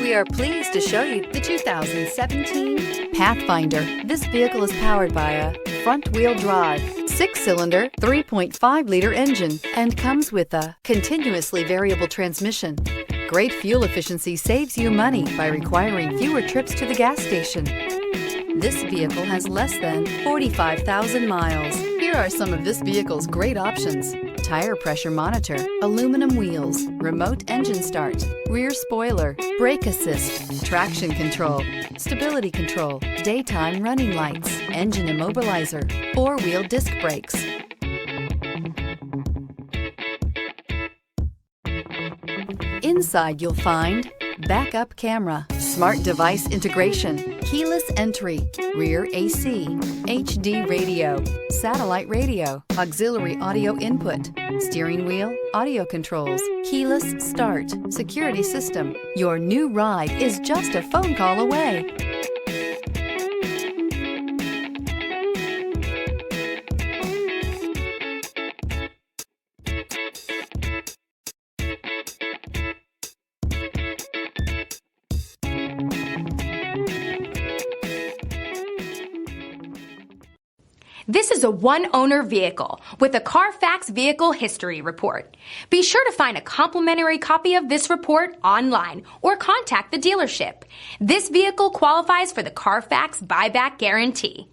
We are pleased to show you the 2017 Pathfinder. This vehicle is powered by a front-wheel drive, 6-cylinder, 3.5-liter engine, and comes with a continuously variable transmission. Great fuel efficiency saves you money by requiring fewer trips to the gas station. This vehicle has less than 45,000 miles. Here are some of this vehicle's great options: tire pressure monitor, aluminum wheels, remote engine start, rear spoiler, brake assist, traction control, stability control, daytime running lights, engine immobilizer, 4-wheel disc brakes. Inside you'll find backup camera, smart device integration, keyless entry, rear AC, HD radio, satellite radio, auxiliary audio input, steering wheel audio controls, keyless start, security system. Your new ride is just a phone call away. This is a one-owner vehicle with a Carfax Vehicle History Report. Be sure to find a complimentary copy of this report online or contact the dealership. This vehicle qualifies for the Carfax Buyback Guarantee.